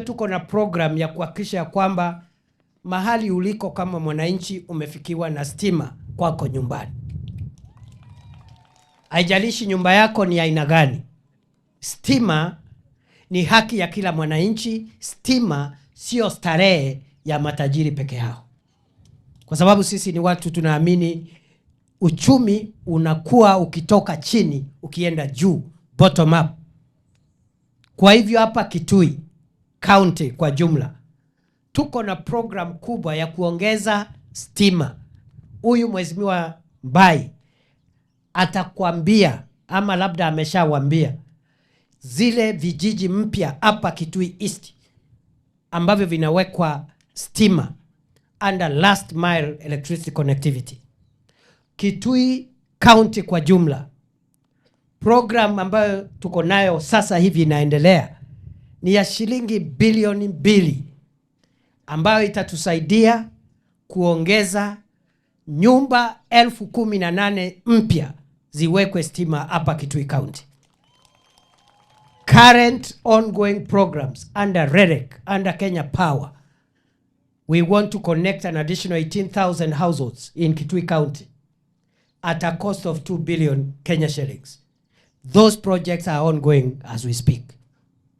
Tuko na program ya kuhakikisha kwamba mahali uliko kama mwananchi umefikiwa na stima kwako nyumbani. Haijalishi nyumba yako ni aina gani. Stima ni haki ya kila mwananchi. Stima sio starehe ya matajiri peke yao. Kwa sababu sisi ni watu tunaamini uchumi unakuwa ukitoka chini ukienda juu, bottom up. Kwa hivyo hapa Kitui County kwa jumla tuko na program kubwa ya kuongeza stima. Huyu Mheshimiwa Mbai atakwambia ama labda ameshawambia zile vijiji mpya hapa Kitui East ambavyo vinawekwa stima under last mile electricity connectivity. Kitui County kwa jumla, program ambayo tuko nayo sasa hivi inaendelea ni ya shilingi bilioni 2 ambayo itatusaidia kuongeza nyumba 18,000 mpya ziwekwe stima hapa Kitui County. Current ongoing programs under REREC, under Kenya Power, we want to connect an additional 18,000 households in Kitui County at a cost of 2 billion Kenya shillings. Those projects are ongoing as we speak.